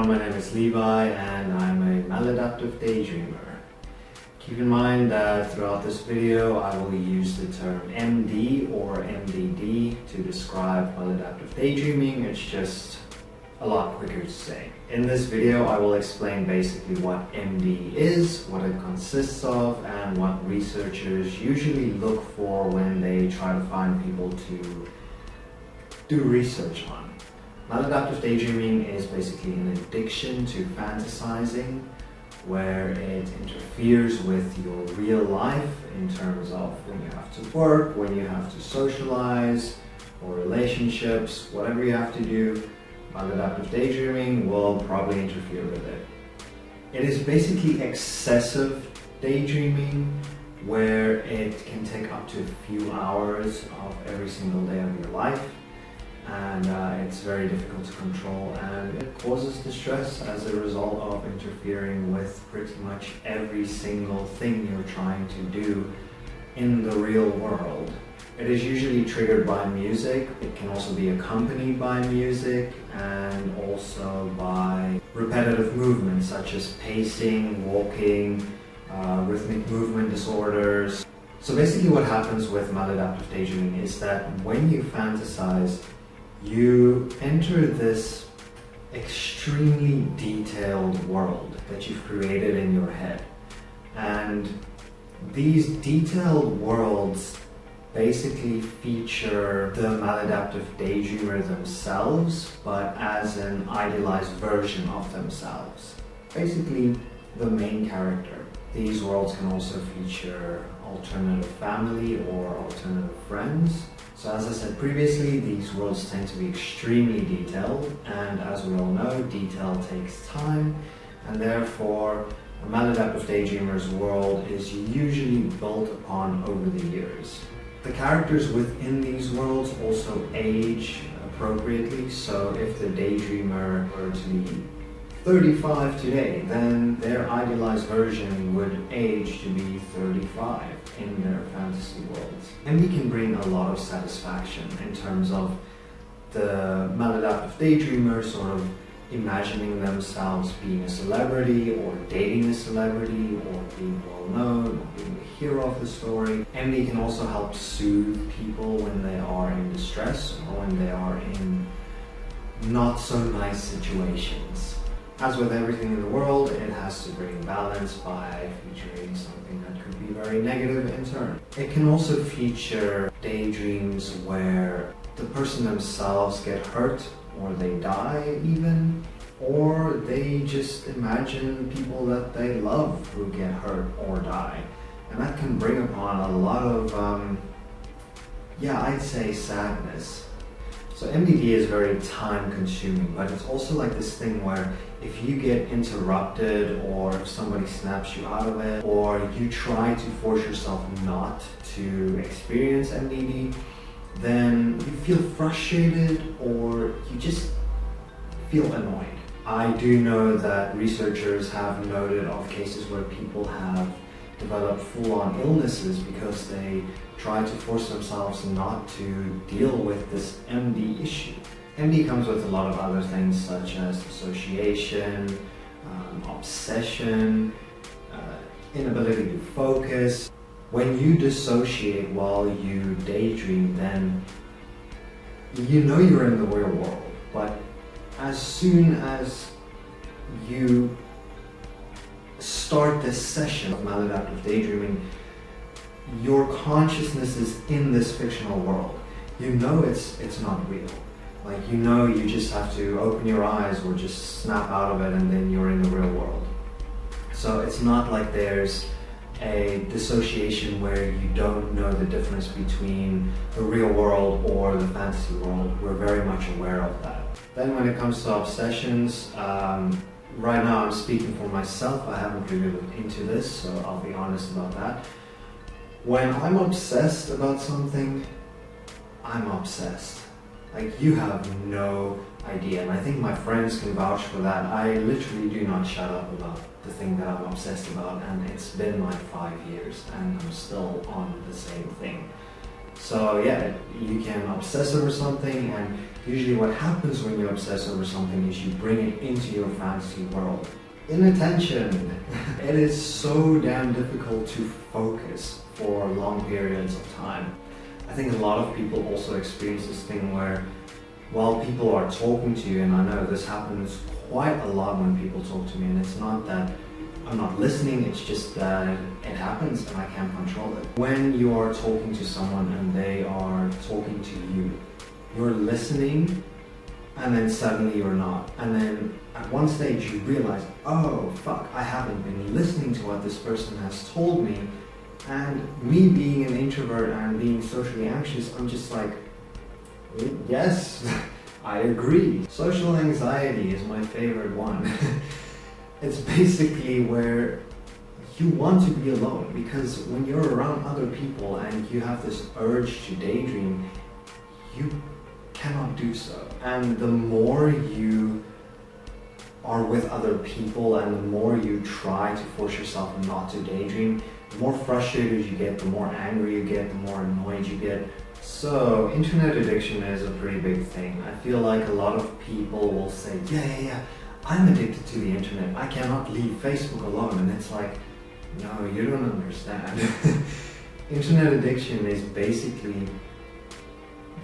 my name is Levi and I'm a maladaptive daydreamer. Keep in mind that throughout this video I will use the term MD or MDD to describe maladaptive daydreaming. It's just a lot quicker to say. In this video I will explain basically what MD is, what it consists of, and what researchers usually look for when they try to find people to do research on. Maladaptive daydreaming is basically an addiction to fantasizing where it interferes with your real life in terms of when you have to work, when you have to socialize, or relationships, whatever you have to do, maladaptive daydreaming will probably interfere with it. It is basically excessive daydreaming where it can take up to a few hours of every single day of your life. And it's very difficult to control, and it causes distress as a result of interfering with pretty much every single thing you're trying to do in the real world. It is usually triggered by music. It can also be accompanied by music and also by repetitive movements such as pacing, walking, rhythmic movement disorders. So basically what happens with maladaptive daydreaming is that when you fantasize, you enter this extremely detailed world that you've created in your head. And these detailed worlds basically feature the maladaptive daydreamer themselves, but as an idealized version of themselves. Basically, the main character. These worlds can also feature alternative family or alternative friends. So as I said previously, these worlds tend to be extremely detailed, and as we all know, detail takes time, and therefore a maladaptive daydreamer's world is usually built upon over the years. The characters within these worlds also age appropriately, so if the daydreamer were to be 35 today, then their idealized version would age to be 35 in their fantasy worlds. MD can bring a lot of satisfaction in terms of the maladaptive daydreamer sort of imagining themselves being a celebrity or dating a celebrity or being well known or being the hero of the story. MD can also help soothe people when they are in distress or when they are in not so nice situations. As with everything in the world, it has to bring balance by featuring something that could be very negative in turn. It can also feature daydreams where the person themselves get hurt or they die even, or they just imagine people that they love who get hurt or die. And that can bring upon a lot of, I'd say sadness. So MDD is very time consuming, but it's also like this thing where if you get interrupted or if somebody snaps you out of it or you try to force yourself not to experience MDD, then you feel frustrated or you just feel annoyed. I do know that researchers have noted of cases where people have developed full-on illnesses because they try to force themselves not to deal with this MD issue. MD comes with a lot of other things such as dissociation, obsession, inability to focus. When you dissociate while you daydream, then you know you're in the real world, but as soon as you start this session of maladaptive daydreaming, your consciousness is in this fictional world. You know it's not real. Like, you know you just have to open your eyes or just snap out of it and then you're in the real world. So it's not like there's a dissociation where you don't know the difference between the real world or the fantasy world. We're very much aware of that. Then when it comes to obsessions, right now I'm speaking for myself. I haven't really looked into this, so I'll be honest about that. When I'm obsessed about something, I'm obsessed. Like, you have no idea, and I think my friends can vouch for that. I literally do not shut up about the thing that I'm obsessed about, and it's been like 5 years and I'm still on the same thing. So yeah, you can obsess over something, and usually what happens when you obsess over something is you bring it into your fantasy world. Inattention. It is so damn difficult to focus for long periods of time. I think a lot of people also experience this thing where while people are talking to you, and I know this happens quite a lot when people talk to me, and it's not that I'm not listening, it's just that it happens and I can't control it. When you are talking to someone and they are talking to you, you're listening and then suddenly you're not. And then at one stage you realize, oh fuck, I haven't been listening to what this person has told me. And me being an introvert and being socially anxious, I'm just like, yes, I agree. Social anxiety is my favorite one. It's basically where you want to be alone, because when you're around other people and you have this urge to daydream, you cannot do so. And the more you are with other people and the more you try to force yourself not to daydream, the more frustrated you get, the more angry you get, the more annoyed you get. So internet addiction is a pretty big thing. I feel like a lot of people will say, yeah, I'm addicted to the internet. I cannot leave Facebook alone. And it's like, no, you don't understand. Internet addiction is basically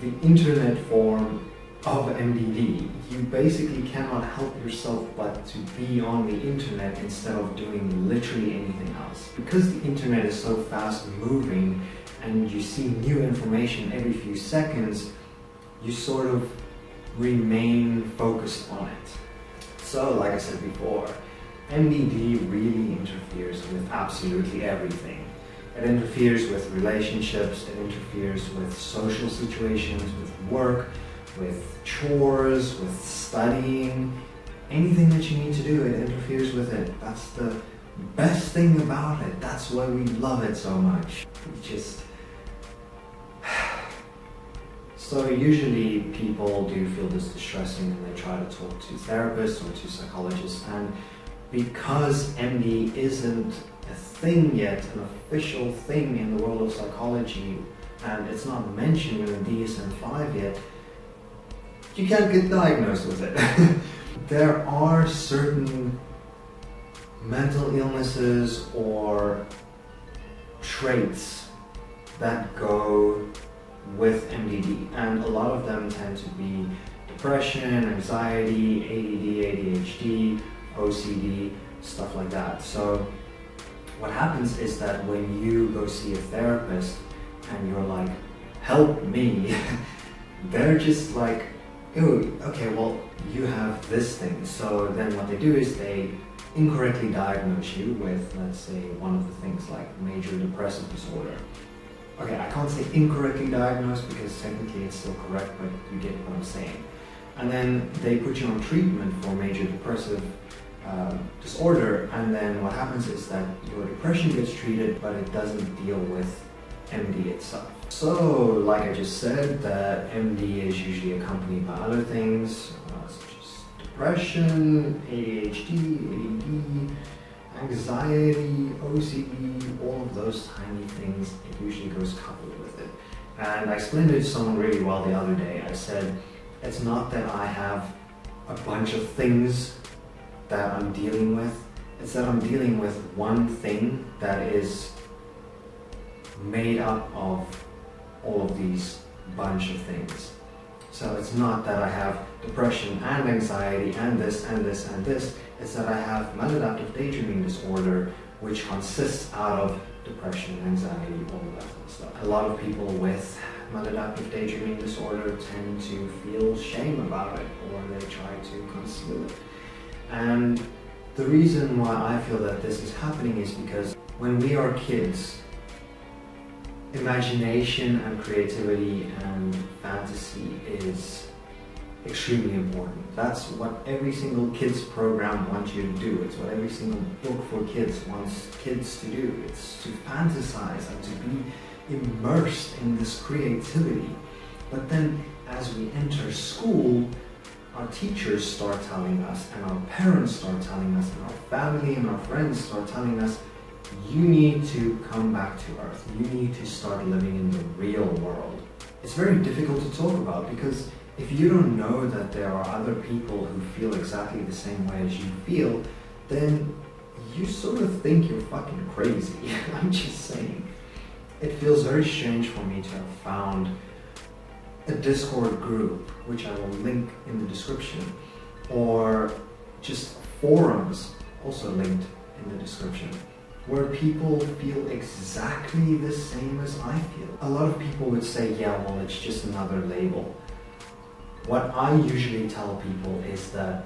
the internet form of MDD. You basically cannot help yourself but to be on the internet instead of doing literally anything else. Because the internet is so fast moving and you see new information every few seconds, you sort of remain focused on it. So, like I said before, MDD really interferes with absolutely everything. It interferes with relationships, it interferes with social situations, with work, with chores, with studying, anything that you need to do, it interferes with it. That's the best thing about it. That's why we love it so much. So usually people do feel this distressing and they try to talk to therapists or to psychologists, and because MD isn't a thing yet, an official thing in the world of psychology, and it's not mentioned in the DSM-V yet, you can't get diagnosed with it. There are certain mental illnesses or traits that go with MDD, and a lot of them tend to be depression, anxiety, ADD, ADHD, OCD, stuff like that. So what happens is that when you go see a therapist and you're like, help me, they're just like, oh, okay, well, you have this thing. So then what they do is they incorrectly diagnose you with, let's say, one of the things like major depressive disorder. Okay, I can't say incorrectly diagnosed because technically it's still correct, but you get what I'm saying. And then they put you on treatment for major depressive disorder, and then what happens is that your depression gets treated, but it doesn't deal with MD itself. So, like I just said, that MD is usually accompanied by other things, such as depression, ADHD, ADD, anxiety, OCD, all of those tiny things, it usually goes coupled with it. And I explained it to someone really well the other day. I said, it's not that I have a bunch of things that I'm dealing with, it's that I'm dealing with one thing that is made up of all of these bunch of things. So it's not that I have depression and anxiety and this and this and this, it's that I have maladaptive daydreaming disorder, which consists out of depression, anxiety, all of that kind of stuff. A lot of people with maladaptive daydreaming disorder tend to feel shame about it, or they try to conceal it. And the reason why I feel that this is happening is because when we are kids, imagination and creativity and fantasy is extremely important. That's what every single kids program wants you to do. It's what every single book for kids wants kids to do. It's to fantasize and to be immersed in this creativity. But then as we enter school, our teachers start telling us, and our parents start telling us, and our family and our friends start telling us, you need to come back to earth. You need to start living in the real world. It's very difficult to talk about because if you don't know that there are other people who feel exactly the same way as you feel, then you sort of think you're fucking crazy. I'm just saying. It feels very strange for me to have found a Discord group, which I will link in the description, or just forums, also linked in the description, where people feel exactly the same as I feel. A lot of people would say, yeah, well, it's just another label. What I usually tell people is that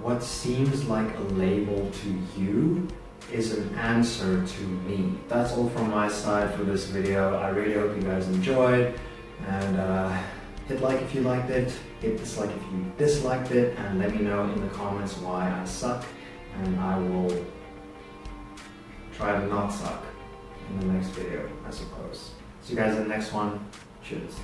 what seems like a label to you is an answer to me. That's all from my side for this video. I really hope you guys enjoyed, and hit like if you liked it, hit dislike if you disliked it, and let me know in the comments why I suck, and I will try to not suck in the next video, I suppose. See you guys in the next one. Cheers.